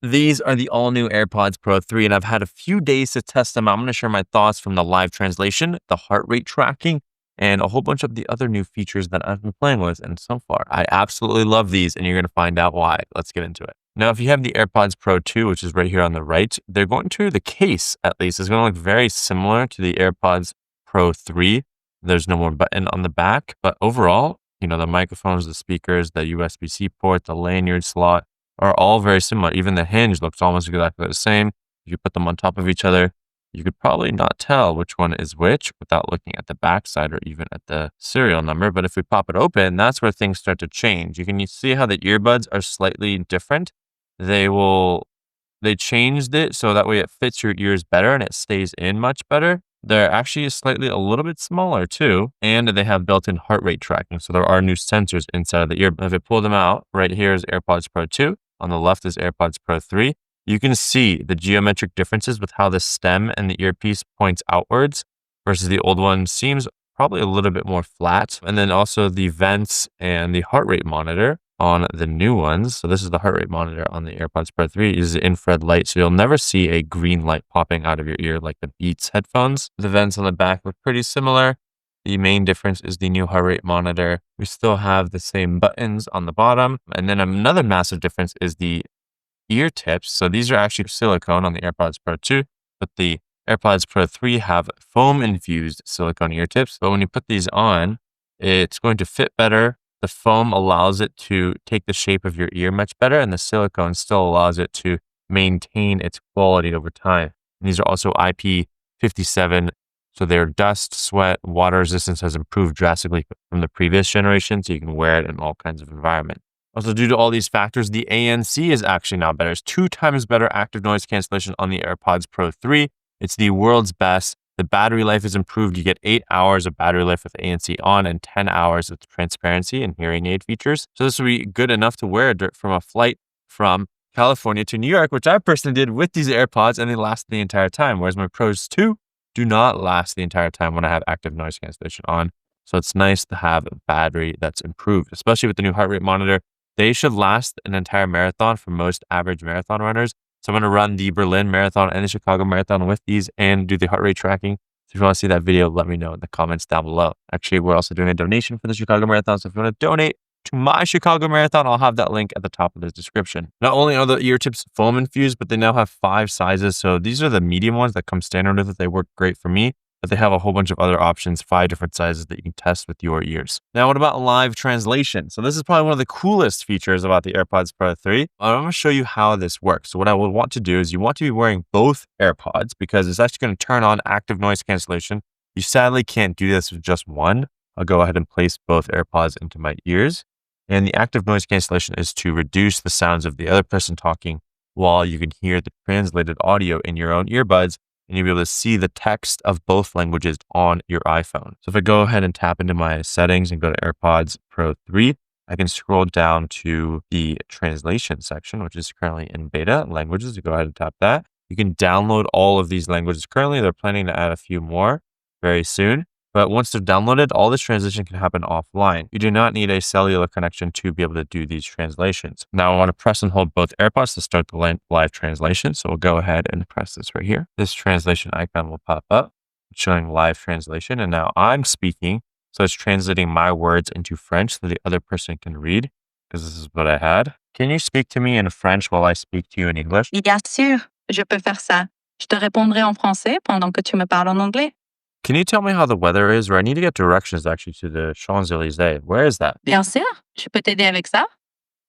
These are the all-new AirPods Pro 3, and I've had a few days to test them. I'm going to share my thoughts from the live translation, the heart rate tracking, and a whole bunch of the other new features that I've been playing with. And so far, I absolutely love these, and you're going to find out why. Let's get into it. Now, if you have the AirPods Pro 2, which is right here on the right, the case at least, is going to look very similar to the AirPods Pro 3. There's no more button on the back, but overall, the microphones, the speakers, the USB-C port, the lanyard slot are all very similar. Even the hinge looks almost exactly the same. If you put them on top of each other, you could probably not tell which one is which without looking at the backside or even at the serial number. But if we pop it open, that's where things start to change. You can see how the earbuds are slightly different. They changed it so that way it fits your ears better and it stays in much better. They're actually a little bit smaller too, and they have built-in heart rate tracking. So there are new sensors inside of the ear. If I pull them out, right here is AirPods Pro 2. On the left is AirPods Pro 3. You can see the geometric differences with how the stem and the earpiece points outwards versus the old one seems probably a little bit more flat. And then also the vents and the heart rate monitor on the new ones. So this is the heart rate monitor on the AirPods Pro 3. It uses infrared light, so you'll never see a green light popping out of your ear like the Beats headphones. The vents on the back look pretty similar. The main difference is the new heart rate monitor. We still have the same buttons on the bottom. And then another massive difference is the ear tips. So these are actually silicone on the AirPods Pro 2, but the AirPods Pro 3 have foam infused silicone ear tips. But when you put these on, it's going to fit better. The foam allows it to take the shape of your ear much better, and the silicone still allows it to maintain its quality over time. And these are also IP57, so their dust, sweat, water resistance has improved drastically from the previous generation, so you can wear it in all kinds of environments. Also, due to all these factors, the ANC is actually now better. It's 2 times better active noise cancellation on the AirPods Pro 3. It's the world's best. The battery life is improved. You get 8 hours of battery life with ANC on and 10 hours with transparency and hearing aid features. So this will be good enough to wear from a flight from California to New York, which I personally did with these AirPods, and they last the entire time. Whereas my Pros 2 do not last the entire time when I have active noise cancellation on. So it's nice to have a battery that's improved, especially with the new heart rate monitor. They should last an entire marathon for most average marathon runners. So I'm going to run the Berlin Marathon and the Chicago Marathon with these and do the heart rate tracking. So if you want to see that video, let me know in the comments down below. Actually, we're also doing a donation for the Chicago Marathon. So if you want to donate to my Chicago Marathon, I'll have that link at the top of the description. Not only are the ear tips foam infused, but they now have 5 sizes. So these are the medium ones that come standard with it. They work great for me, but they have a whole bunch of other options, 5 different sizes that you can test with your ears. Now, what about live translation? So this is probably one of the coolest features about the AirPods Pro 3. I'm going to show you how this works. So what I would want to do is you want to be wearing both AirPods because it's actually going to turn on active noise cancellation. You sadly can't do this with just one. I'll go ahead and place both AirPods into my ears. And the active noise cancellation is to reduce the sounds of the other person talking while you can hear the translated audio in your own earbuds, and you'll be able to see the text of both languages on your iPhone. So if I go ahead and tap into my settings and go to AirPods Pro 3, I can scroll down to the translation section, which is currently in beta languages. You go ahead and tap that. You can download all of these languages. Currently, they're planning to add a few more very soon. But once they're downloaded, all this translation can happen offline. You do not need a cellular connection to be able to do these translations. Now I want to press and hold both AirPods to start the live translation. So we'll go ahead and press this right here. This translation icon will pop up showing live translation. And now I'm speaking. So it's translating my words into French so the other person can read, because this is what I had. Can you speak to me in French while I speak to you in English? Bien sûr, je peux faire ça. Je te répondrai en français pendant que tu me parles en anglais. Can you tell me how the weather is? Or I need to get directions actually to the Champs-Élysées. Where is that? Bien sûr, je peux t'aider avec ça.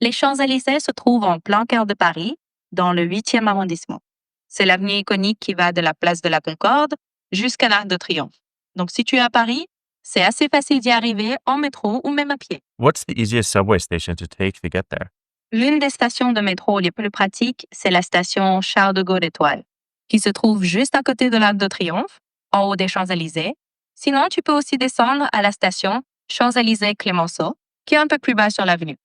Les Champs-Élysées se trouvent en plein cœur de Paris, dans le 8e arrondissement. C'est l'avenue iconique qui va de la place de la Concorde jusqu'à l'Arc de Triomphe. Donc si tu es à Paris, c'est assez facile d'y arriver en métro ou même à pied. What's the easiest subway station to take to get there? L'une des stations de métro les plus pratiques, c'est la station Charles de Gaulle Étoile, qui se trouve juste à côté de l'Arc de Triomphe, en haut des Champs-Élysées. Sinon, tu peux aussi descendre à la station Champs-Élysées-Clémenceau, qui est un peu plus bas sur l'avenue.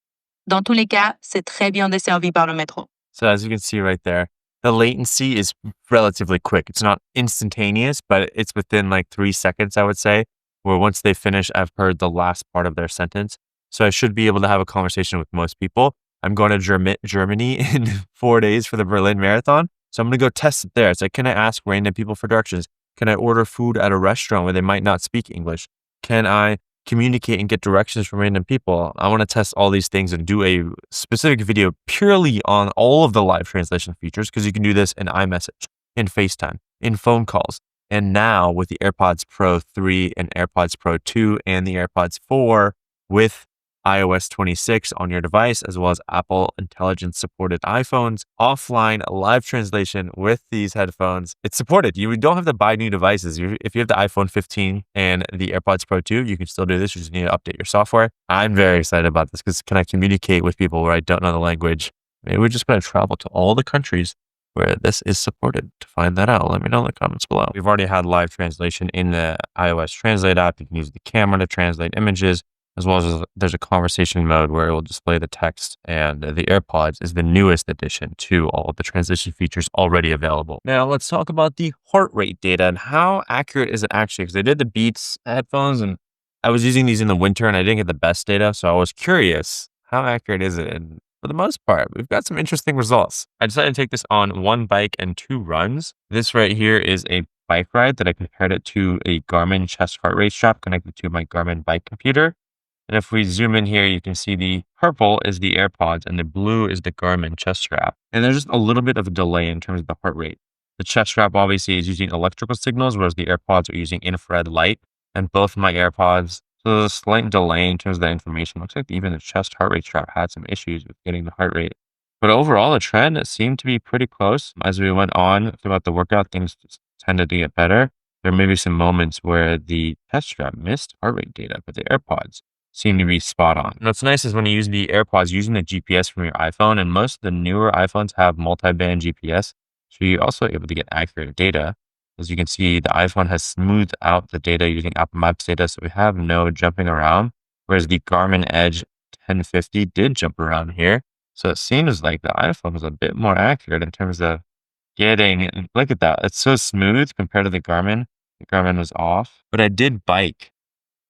Dans tous les cas, c'est très bien desservi par le métro. So as you can see right there, the latency is relatively quick. It's not instantaneous, but it's within like 3 seconds, I would say, where once they finish, I've heard the last part of their sentence. So I should be able to have a conversation with most people. I'm going to Germany in 4 days for the Berlin Marathon. So I'm going to go test it there. It's like, can I ask random people for directions? Can I order food at a restaurant where they might not speak English? Can I communicate and get directions from random people? I want to test all these things and do a specific video purely on all of the live translation features, because you can do this in iMessage, in FaceTime, in phone calls. And now with the AirPods Pro 3 and AirPods Pro 2 and the AirPods 4 with iOS 26 on your device, as well as Apple Intelligence supported iPhones, offline live translation with these headphones. It's supported. You don't have to buy new devices. If you have the iPhone 15 and the AirPods Pro 2, you can still do this. You just need to update your software. I'm very excited about this because can I communicate with people where I don't know the language? Maybe we're just going to travel to all the countries where this is supported. To find that out, let me know in the comments below. We've already had live translation in the iOS Translate app. You can use the camera to translate images, as well as there's a conversation mode where it will display the text, and the AirPods is the newest addition to all of the translation features already available. Now let's talk about the heart rate data and how accurate is it actually, because I did the Beats headphones and I was using these in the winter and I didn't get the best data. So I was curious, how accurate is it? And for the most part, we've got some interesting results. I decided to take this on 1 bike and 2 runs. This right here is a bike ride that I compared it to a Garmin chest heart rate strap connected to my Garmin bike computer. And if we zoom in here, you can see the purple is the AirPods and the blue is the Garmin chest strap. And there's just a little bit of a delay in terms of the heart rate. The chest strap obviously is using electrical signals, whereas the AirPods are using infrared light. And both my AirPods, so there's a slight delay in terms of the information. Looks like even the chest heart rate strap had some issues with getting the heart rate. But overall, the trend seemed to be pretty close. As we went on throughout the workout, things tended to get better. There may be some moments where the chest strap missed heart rate data, but the AirPods seem to be spot on. And what's nice is when you use the AirPods using the GPS from your iPhone, and most of the newer iPhones have multi-band GPS, so you're also able to get accurate data. As you can see, the iPhone has smoothed out the data using Apple Maps data, so we have no jumping around, whereas the Garmin Edge 1050 did jump around here. So it seems like the iPhone is a bit more accurate in terms of getting, look at that, it's so smooth compared to the Garmin. The Garmin was off, but I did bike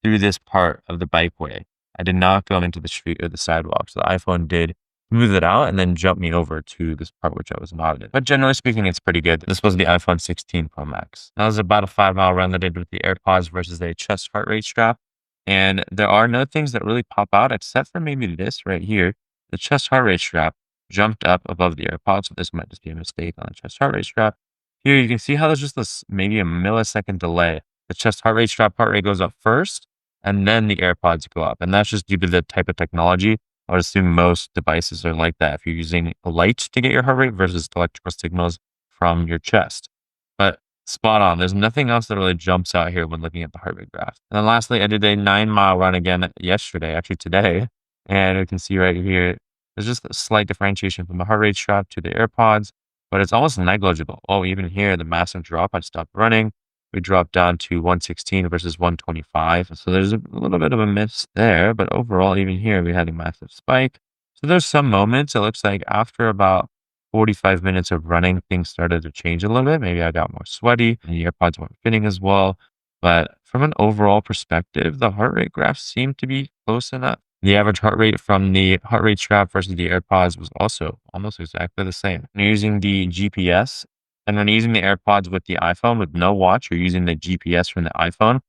through this part of the bikeway. I did not go into the street or the sidewalk. So the iPhone did smooth it out and then jump me over to this part which I was not in. But generally speaking, it's pretty good. This was the iPhone 16 Pro Max. That was about a 5-mile run that I did with the AirPods versus a chest heart rate strap. And there are no things that really pop out except for maybe this right here. The chest heart rate strap jumped up above the AirPods. So this might just be a mistake on the chest heart rate strap. Here you can see how there's just this maybe a millisecond delay. The chest heart rate strap heart rate goes up first, and then the AirPods go up. And that's just due to the type of technology. I would assume most devices are like that if you're using light to get your heart rate versus electrical signals from your chest. But spot on. There's nothing else that really jumps out here when looking at the heart rate graph. And then lastly, I did a 9-mile run again yesterday, actually today. And you can see right here, there's just a slight differentiation from the heart rate strap to the AirPods, but it's almost negligible. Oh, even here, the massive drop, I stopped running. We dropped down to 116 versus 125. So there's a little bit of a miss there, but overall, even here, we had a massive spike. So there's some moments, it looks like after about 45 minutes of running, things started to change a little bit. Maybe I got more sweaty and the AirPods weren't fitting as well. But from an overall perspective, the heart rate graphs seem to be close enough. The average heart rate from the heart rate strap versus the AirPods was also almost exactly the same. When you're using the GPS, and when using the AirPods with the iPhone with no watch, you're using the GPS from the iPhone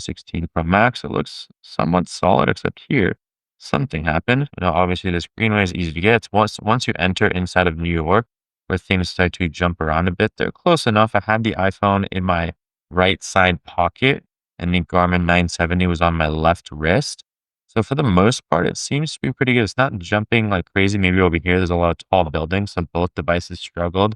16 Pro Max, it looks somewhat solid, except here, something happened. You know, obviously this greenway is easy to get. Once you enter inside of New York, where things start to jump around a bit, they're close enough. I had the iPhone in my right side pocket, and the Garmin 970 was on my left wrist. So for the most part, it seems to be pretty good. It's not jumping like crazy. Maybe over here, there's a lot of tall buildings, so both devices struggled.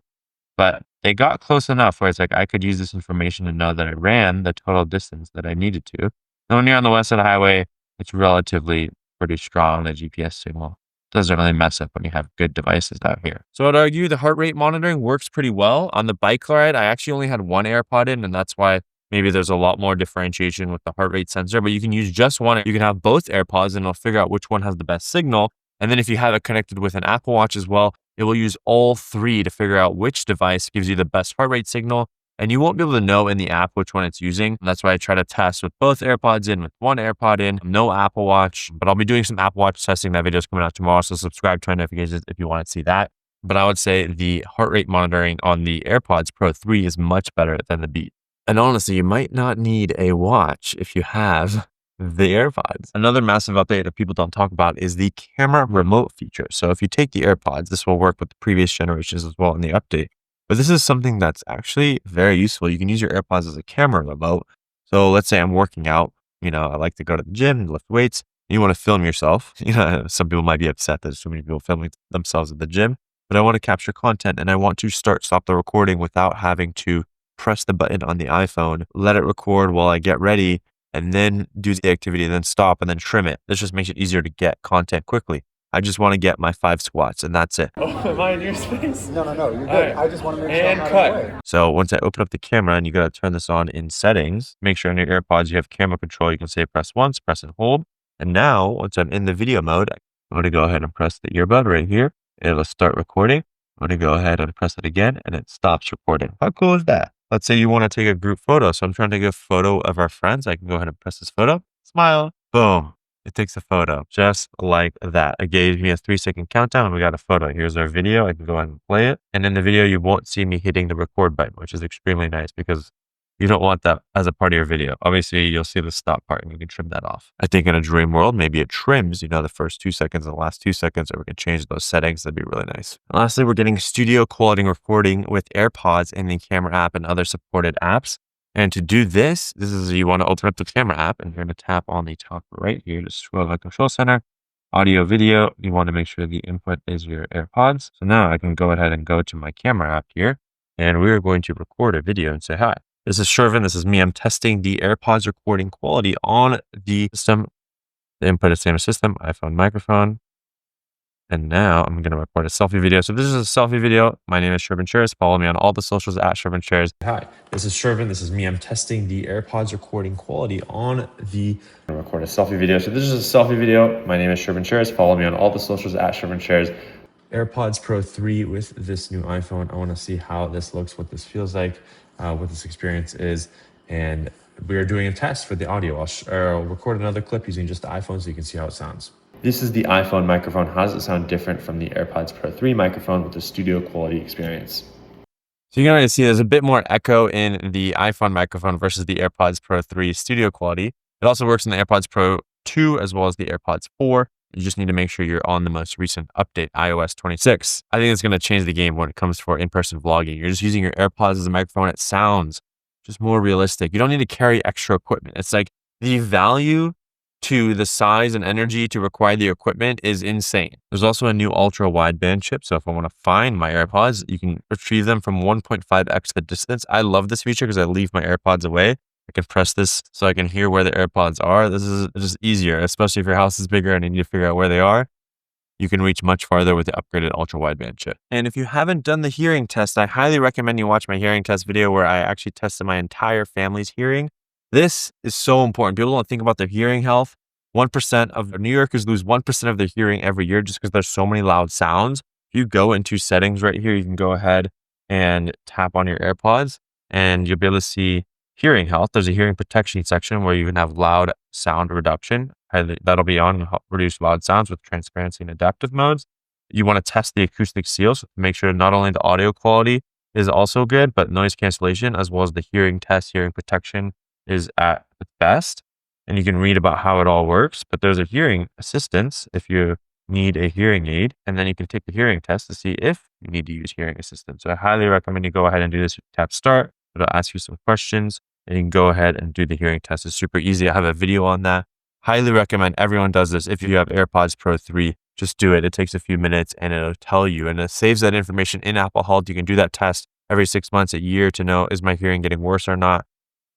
But they got close enough where it's like I could use this information to know that I ran the total distance that I needed to. And when you're on the west side of the highway, it's relatively pretty strong. The GPS signal doesn't really mess up when you have good devices out here. So I'd argue the heart rate monitoring works pretty well. On the bike ride, I actually only had one AirPod in, and that's why maybe there's a lot more differentiation with the heart rate sensor, but you can use just one. You can have both AirPods and it'll figure out which one has the best signal. And then if you have it connected with an Apple Watch as well, it will use all three to figure out which device gives you the best heart rate signal And you won't be able to know in the app which one it's using. That's why I try to test with both AirPods in, with one AirPod in, no Apple Watch. But I'll be doing some Apple Watch testing. That video is coming out tomorrow. So subscribe to my notifications if you want to see that. But I would say the heart rate monitoring on the AirPods Pro 3 is much better than the Beat. And honestly, you might not need a watch if you have the AirPods. Another massive update that people don't talk about is the camera remote feature. So if you take the AirPods, this will work with the previous generations as well in the update. But this is something that's actually very useful. You can use your AirPods as a camera remote. So let's say I'm working out, I like to go to the gym and lift weights. You want to film yourself. Some people might be upset that so many people filming themselves at the gym, but I want to capture content and I want to stop the recording without having to press the button on the iPhone, let it record while I get ready, and then do the activity, and then stop and then trim it. This just makes it easier to get content quickly. I just want to get my 5 squats and that's it. Oh, am I in your space? No, you're good. Right. I just want to make sure And I'm not cut. in the way. So once I open up the camera, and you got to turn this on in settings, make sure on your AirPods you have camera control. You can say press once, press and hold. And now once I'm in the video mode, I'm going to go ahead and press the earbud right here. It'll start recording. I'm going to go ahead and press it again and it stops recording. How cool is that? Let's say you want to take a group photo. So I'm trying to take a photo of our friends. I can go ahead and press this photo, smile, boom. It takes a photo just like that. It gave me a 3-second countdown and we got a photo. Here's our video. I can go ahead and play it. And in the video, you won't see me hitting the record button, which is extremely nice because you don't want that as a part of your video. Obviously, you'll see the stop part and you can trim that off. I think in a dream world, maybe it trims, the first 2 seconds and the last 2 seconds, or we can change those settings. That'd be really nice. And lastly, we're getting studio quality recording with AirPods in the camera app and other supported apps. And to do this is you want to open up the camera app and you're going to tap on the top right here to scroll to the control center, audio, video. You want to make sure the input is your AirPods. So now I can go ahead and go to my camera app here and we're going to record a video and say, hi, this is Shervin. This is me. I'm testing the AirPods recording quality on the system. The input is same system, iPhone microphone. And now I'm going to record a selfie video. So this is a selfie video. My name is Shervin Shares. Follow me on all the socials at Shervin Shares. Hi, this is Shervin. This is me. I'm testing the AirPods recording quality on the... I'm going to record a selfie video. So this is a selfie video. My name is Shervin Shares. Follow me on all the socials at Shervin Shares. AirPods Pro 3 with this new iPhone. I want to see how this looks, what this feels like, what this experience is. And we are doing a test for the audio. I'll record another clip using just the iPhone so you can see how it sounds. This is the iPhone microphone. How does it sound different from the AirPods Pro 3 microphone with the studio quality experience? So you're going to see there's a bit more echo in the iPhone microphone versus the AirPods Pro 3 studio quality. It also works in the AirPods Pro 2 as well as the AirPods 4. You just need to make sure you're on the most recent update, iOS 26. I think it's going to change the game when it comes for in-person vlogging. You're just using your AirPods as a microphone. It sounds just more realistic. You don't need to carry extra equipment. It's like the value to the size and energy to require the equipment is insane. There's also a new ultra wideband chip. So if I want to find my AirPods, you can retrieve them from 1.5x the distance. I love this feature because I leave my AirPods away. I can press this so I can hear where the AirPods are. This is just easier, especially if your house is bigger and you need to figure out where they are. You can reach much farther with the upgraded ultra wideband chip. And if you haven't done the hearing test, I highly recommend you watch my hearing test video where I actually tested my entire family's hearing. This is so important. People don't think about their hearing health. 1% of New Yorkers lose 1% of their hearing every year just because there's so many loud sounds. If you go into settings right here, you can go ahead and tap on your AirPods and you'll be able to see hearing health. There's a hearing protection section where you can have loud sound reduction. That'll be on and help reduce loud sounds with transparency and adaptive modes. You want to test the acoustic seals to make sure not only the audio quality is also good, but noise cancellation as well as the hearing test, hearing protection is at its best. And you can read about how it all works, but there's a hearing assistance if you need a hearing aid, and then you can take the hearing test to see if you need to use hearing assistance. So I highly recommend you go ahead and do this. You tap start, it'll ask you some questions, and you can go ahead and do the hearing test. It's super easy. I have a video on that. Highly recommend everyone does this. If you have AirPods Pro 3, just do it. It takes a few minutes and it'll tell you, and it saves that information in Apple Health. You can do that test every 6 months, a year to know, is my hearing getting worse or not?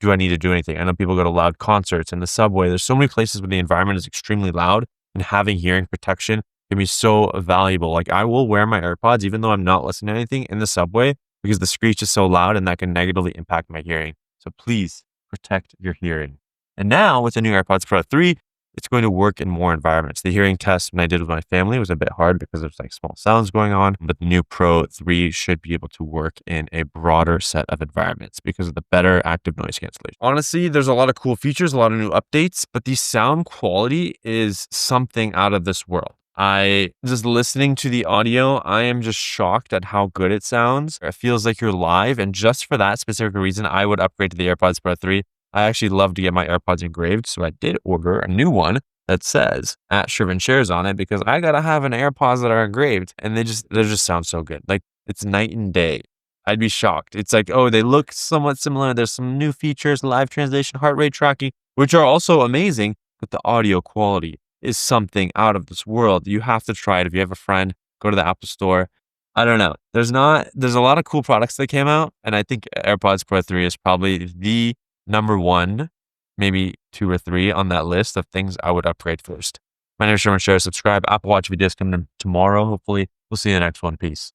Do I need to do anything? I know people go to loud concerts in the subway. There's so many places where the environment is extremely loud, and having hearing protection can be so valuable. Like I will wear my AirPods even though I'm not listening to anything in the subway because the screech is so loud and that can negatively impact my hearing. So please protect your hearing. And now with the new AirPods Pro 3, it's going to work in more environments. The hearing test when I did with my family was a bit hard because there's like small sounds going on, but the new Pro 3 should be able to work in a broader set of environments because of the better active noise cancellation. Honestly, there's a lot of cool features, a lot of new updates, but the sound quality is something out of this world. I just listening to the audio, I am just shocked at how good it sounds. It feels like you're live. And just for that specific reason, I would upgrade to the AirPods Pro 3. I actually love to get my AirPods engraved. So I did order a new one that says at Shervin Shares on it because I got to have an AirPods that are engraved and they just sound so good. Like it's night and day. I'd be shocked. It's like, oh, they look somewhat similar. There's some new features, live translation, heart rate tracking, which are also amazing, but the audio quality is something out of this world. You have to try it. If you have a friend, go to the Apple Store. I don't know. There's a lot of cool products that came out, and I think AirPods Pro 3 is probably the number one, maybe 2 or 3 on that list of things I would upgrade first. My name is Shervin. Share, subscribe. Apple Watch videos coming tomorrow. Hopefully, we'll see you in the next one. Peace.